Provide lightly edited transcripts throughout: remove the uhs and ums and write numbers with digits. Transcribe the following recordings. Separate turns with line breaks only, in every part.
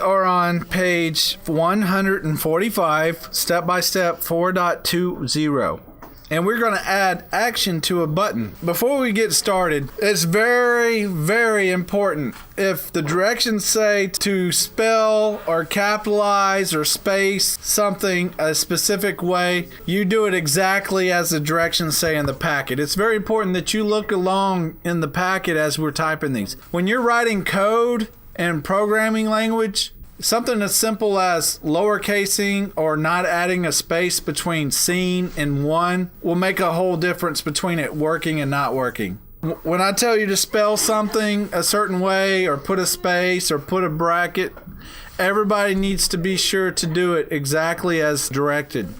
are on page 145, step-by-step 4.20. And we're going to add action to a button. Before we get started, it's very, very important. If the directions say to spell or capitalize or space something a specific way, you do it exactly as the directions say in the packet. It's very important that you look along in the packet as we're typing these. When you're writing code and programming language, something as simple as lowercasing or not adding a space between scene and one will make a whole difference between it working and not working. When I tell you to spell something a certain way or put a space or put a bracket, everybody needs to be sure to do it exactly as directed.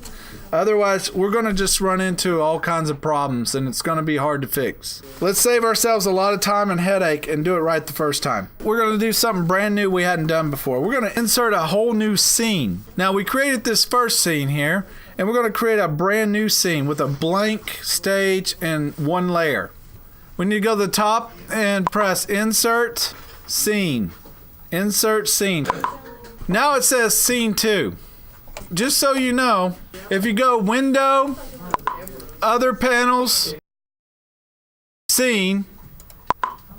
Otherwise, we're going to just run into all kinds of problems and it's going to be hard to fix. Let's save ourselves a lot of time and headache and do it right the first time. We're going to do something brand new we hadn't done before. We're going to insert a whole new scene. Now, we created this first scene here, and we're going to create a brand new scene with a blank stage and one layer. We need to go to the top and press Insert, Scene. Insert Scene. Now it says Scene 2. Just so you know, if you go Window, Other Panels, Scene,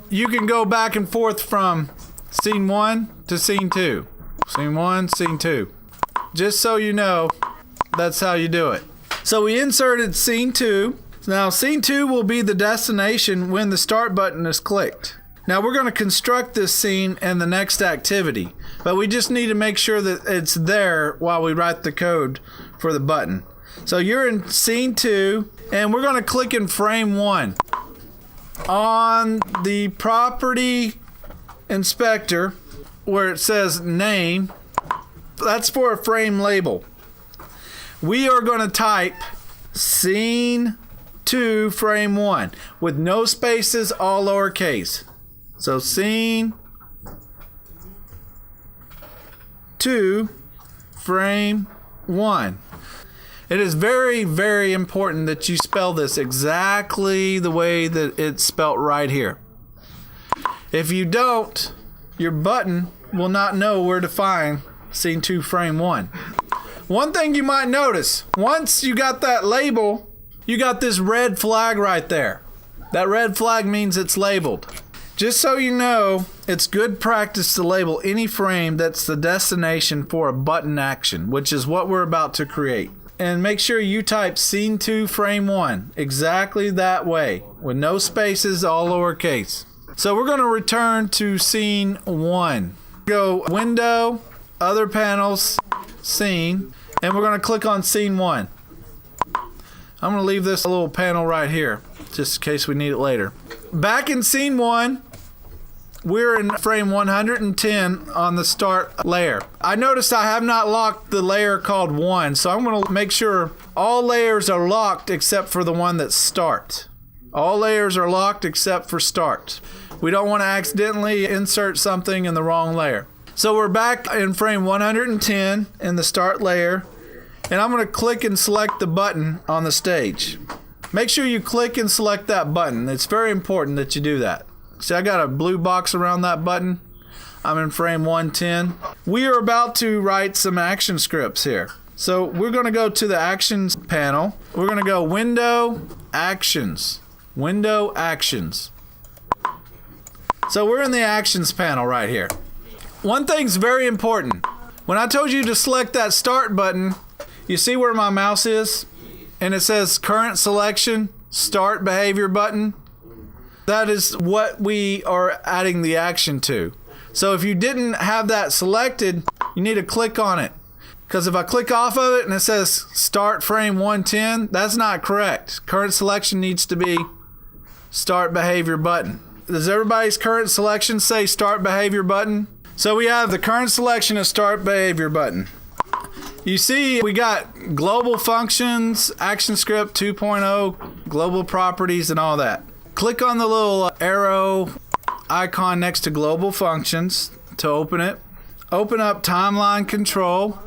you can go back and forth from Scene 1 to Scene 2. Scene 1, Scene 2. Just so you know, that's how you do it. So we inserted Scene 2. Now Scene 2 will be the destination when the Start button is clicked. Now we're going to construct this scene and the next activity, but we just need to make sure that it's there while we write the code for the button. So you're in Scene 2, and we're going to click in Frame 1. On the Property Inspector, where it says Name, that's for a frame label. We are going to type Scene 2, Frame 1, with no spaces, all lowercase. So Scene 2, Frame 1. It is very, very important that you spell this exactly the way that it's spelt right here. If you don't, your button will not know where to find Scene 2, Frame 1. One thing you might notice, once you got that label, you got this red flag right there. That red flag means it's labeled. Just so you know, it's good practice to label any frame that's the destination for a button action, which is what we're about to create. And make sure you type Scene 2, Frame 1 exactly that way, with no spaces, all lowercase. So we're going to return to Scene 1. Go Window, Other Panels, Scene, and we're going to click on Scene 1. I'm going to leave this little panel right here, just in case we need it later. Back in Scene 1, we're in frame 110 on the Start layer. I noticed I have not locked the layer called 1, so I'm going to make sure all layers are locked except for the one that's Start. All layers are locked except for Start. We don't want to accidentally insert something in the wrong layer. So we're back in frame 110 in the Start layer, and I'm going to click and select the button on the stage. Make sure you click and select that button. It's very important that you do that. See, I got a blue box around that button. I'm in frame 110. We are about to write some action scripts here. So we're going to go to the Actions panel. We're going to go Window, Actions. Window, Actions. So we're in the Actions panel right here. One thing's very important. When I told you to select that Start button, you see where my mouse is? And it says Current Selection, Start Behavior button. That is what we are adding the action to. So if you didn't have that selected, you need to click on it. Because if I click off of it and it says Start Frame 110, that's not correct. Current Selection needs to be Start Behavior button. Does everybody's current selection say Start Behavior button? So we have the current selection of Start Behavior button. You see, we got global functions, ActionScript 2.0, global properties, and all that. Click on the little arrow icon next to global functions to open it. Open up timeline control.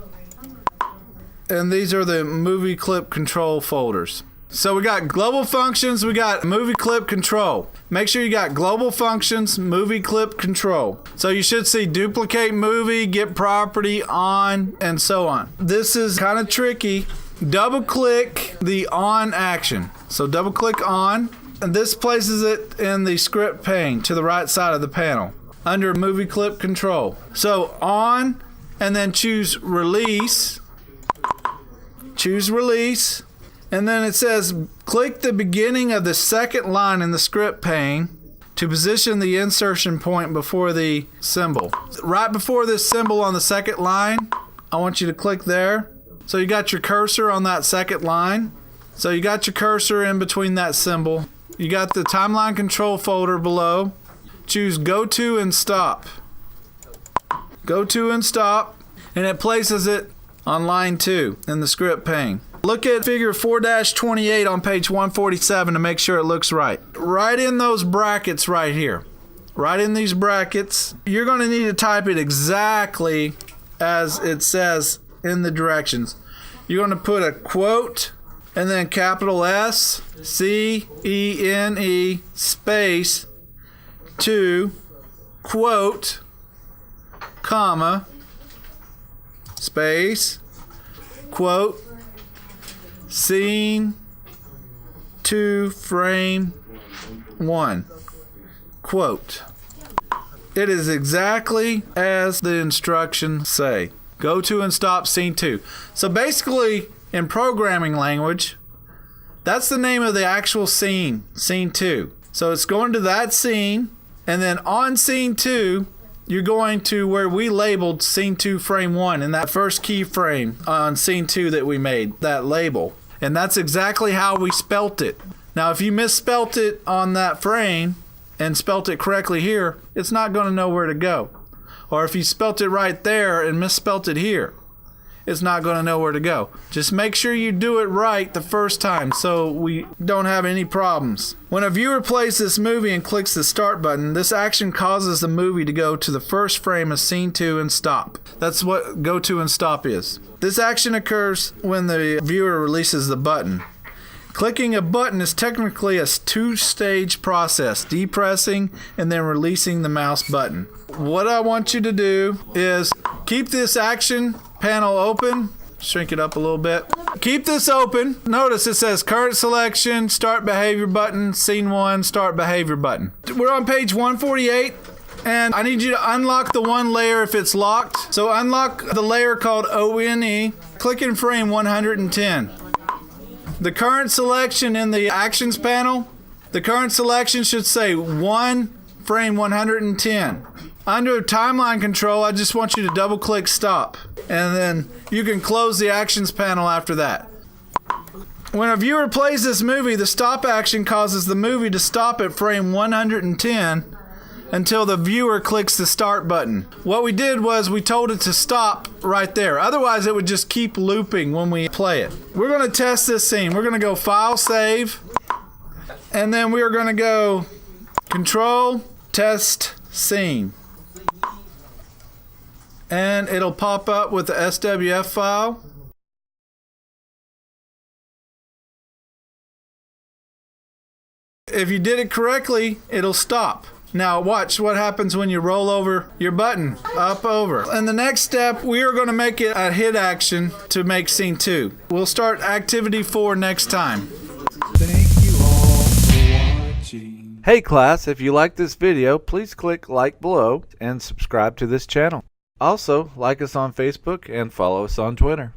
And these are the movie clip control folders. So we got global functions, we got movie clip control. make sure you got global functions, movie clip control. So you should see duplicate movie, get property, on, and so on. This is kind of tricky. Double click the on action. So double click on, and this places it in the script pane to the right side of the panel under movie clip control. So on, and then choose release. Choose release. And then it says, click the beginning of the second line in the script pane to position the insertion point before the symbol. Right before this symbol on the second line, I want you to click there. So you got your cursor on that second line. So you got your cursor in between that symbol. You got the timeline control folder below. Choose go to and stop. Go to and stop. And it places it on line 2 in the script pane. Look at figure 4-28 on page 147 to make sure it looks right. Right in those brackets right here. Right in these brackets, you're going to need to type it exactly as it says in the directions. You're going to put a quote and then capital S, C-E-N-E, space, 2, quote, comma, space, quote, scene 2, frame 1, quote. It is exactly as the instructions say. Go to and stop scene 2. So basically, in programming language, that's the name of the actual scene, scene 2. So it's going to that scene, and then on scene 2, you're going to where we labeled scene 2, frame 1, in that first keyframe on scene 2 that we made, that label. And that's exactly how we spelt it. Now, if you misspelt it on that frame and spelt it correctly here, it's not going to know where to go. Or if you spelt it right there and misspelt it here, it's not going to know where to go. Just make sure you do it right the first time so we don't have any problems. When a viewer plays this movie and clicks the start button, this action causes the movie to go to the first frame of scene 2 and stop. That's what go to and stop is. This action occurs when the viewer releases the button. Clicking a button is technically a 2-stage process, depressing and then releasing the mouse button. What I want you to do is keep this action panel open. Shrink it up a little bit. Keep this open. Notice it says current selection, start behavior button, scene 1, start behavior button. We're on page 148. And I need you to unlock the one layer if it's locked. So unlock the layer called ONE. Click in frame 110. The current selection in the actions panel, the current selection should say 1 frame 110. Under timeline control, I just want you to double click stop. And then you can close the actions panel after that. When a viewer plays this movie, the stop action causes the movie to stop at frame 110 until the viewer clicks the start button. What we did was we told it to stop right there. Otherwise, it would just keep looping when we play it. We're going to test this scene. We're going to go File, Save, and then we're going to go Control, Test, Scene. And it'll pop up with the SWF file. If you did it correctly, it'll stop. Now watch what happens when you roll over your button, up, over. In the next step, we are going to make it a hit action to make scene 2. We'll start activity 4 next time.
Thank you all for watching.
Hey class, if you like this video, please click like below and subscribe to this channel. Also, like us on Facebook and follow us on Twitter.